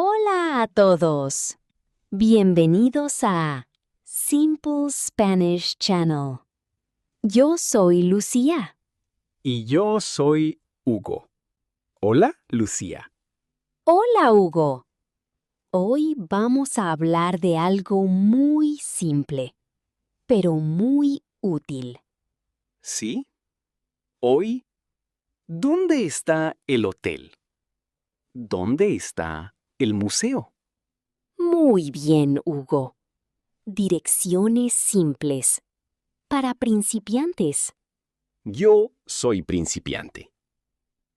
Hola a todos. Bienvenidos a Simple Spanish Channel. Yo soy Lucía. Y yo soy Hugo. Hola, Lucía. Hola, Hugo. Hoy vamos a hablar de algo muy simple, pero muy útil. ¿Sí? Hoy, ¿dónde está el hotel? ¿Dónde está el museo? Muy bien, Hugo. Direcciones simples para principiantes. Yo soy principiante.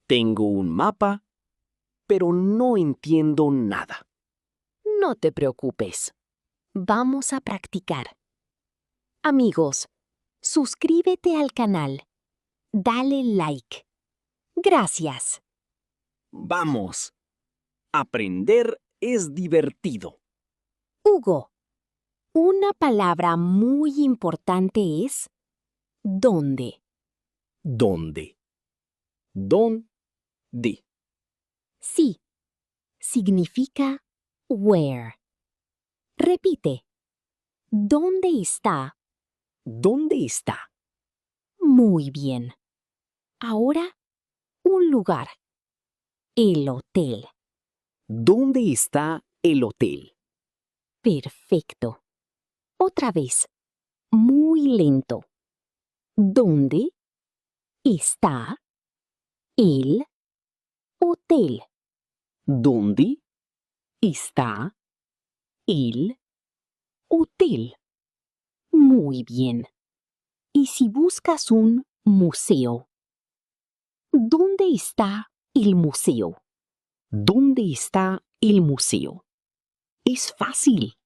Tengo un mapa, pero no entiendo nada. No te preocupes. Vamos a practicar. Amigos, suscríbete al canal. Dale like. Gracias. Vamos. Aprender es divertido. Hugo, una palabra muy importante es ¿dónde? ¿Dónde? ¿Dónde? Sí, significa where. Repite. ¿Dónde está? ¿Dónde está? Muy bien. Ahora, un lugar. El hotel. ¿Dónde está el hotel? Perfecto. Otra vez. Muy lento. ¿Dónde está el hotel? ¿Dónde está el Hotel. Muy bien. ¿Y si buscas un museo? ¿Dónde está el museo? ¿Dónde está el museo? Es fácil.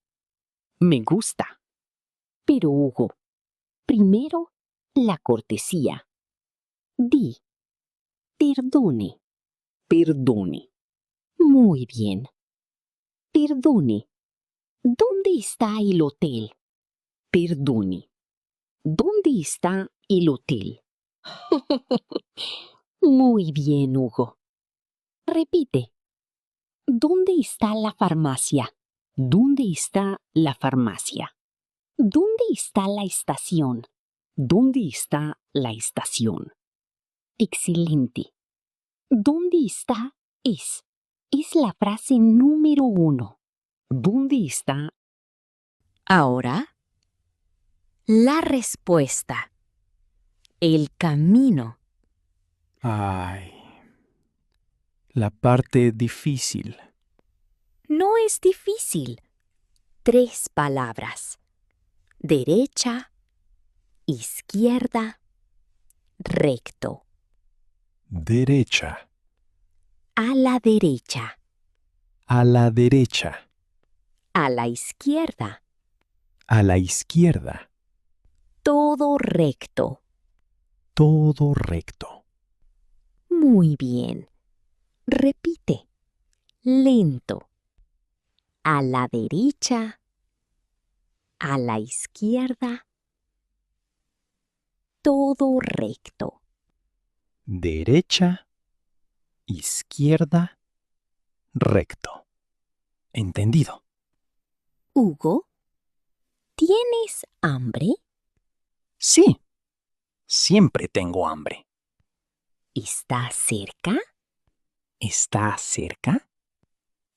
Me gusta. Pero Hugo, primero la cortesía. Di, perdone. Perdone. Muy bien. Perdone. ¿Dónde está el hotel? Perdone. ¿Dónde está el hotel? Muy bien, Hugo. Repite. ¿Dónde está la farmacia? ¿Dónde está la farmacia? ¿Dónde está la estación? ¿Dónde está la estación? Excelente. ¿Dónde está es? Es la frase número 1. ¿Dónde está? Ahora, la respuesta. El camino. Ay, la parte difícil. No es difícil. 3 palabras. Derecha, izquierda, recto. Derecha, A la derecha, a la derecha, a la izquierda. a la izquierda, Todo recto. todo recto. Muy bien. Repite. Lento. A la derecha, a la izquierda. Todo recto. Derecha, izquierda, recto. ¿Entendido? Hugo, ¿tienes hambre? Sí, siempre tengo hambre. ¿Está cerca? ¿Está cerca?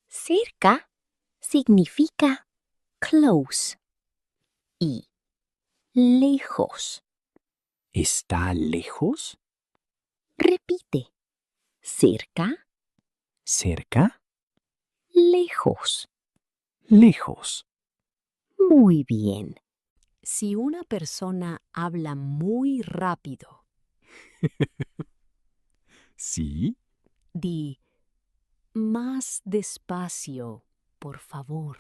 Cerca significa close y lejos. ¿Está lejos? Repite. Cerca, ¿Cerca? lejos. Lejos. Muy bien. Si una persona habla muy rápido, Sí. di más despacio, por favor.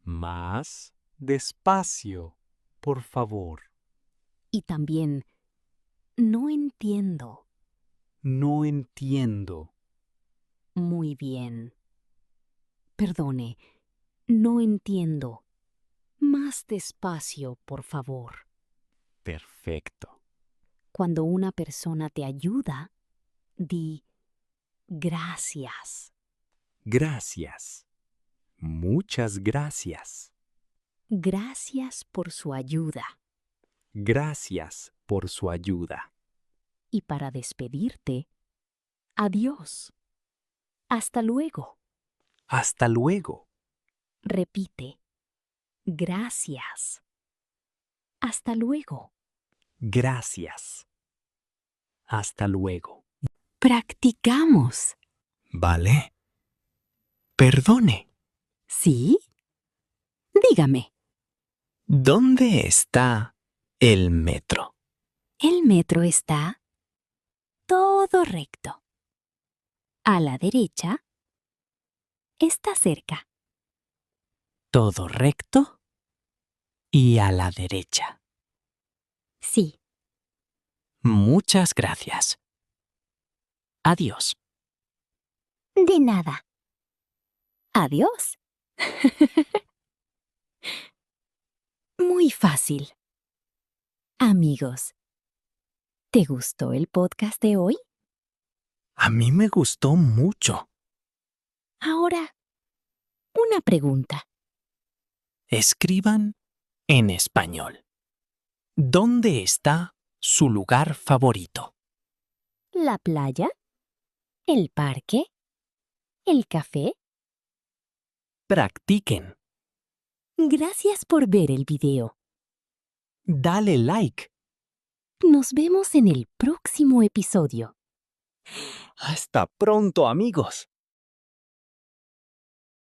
Más despacio, por favor. Y también, no entiendo. No entiendo. Muy bien. Perdone, no entiendo. Más despacio, por favor. Perfecto. Cuando una persona te ayuda, di gracias. Gracias. Muchas gracias. Gracias por su ayuda. Gracias por su ayuda. Y para despedirte, adiós. Hasta luego. Hasta luego. Repite. Gracias. Hasta luego. Gracias. Hasta luego. Practicamos. Vale. Perdone. ¿Sí? Dígame. ¿Dónde está el metro? El metro está todo recto. A la derecha está cerca. Todo recto y a la derecha. Sí. Muchas gracias. Adiós. De nada. Adiós. Muy fácil. Amigos, ¿te gustó el podcast de hoy? A mí me gustó mucho. Ahora, una pregunta. Escriban en español. ¿Dónde está su lugar favorito? ¿La playa? ¿El parque? ¿El café? Practiquen. Gracias por ver el video. Dale like. Nos vemos en el próximo episodio. Hasta pronto, amigos.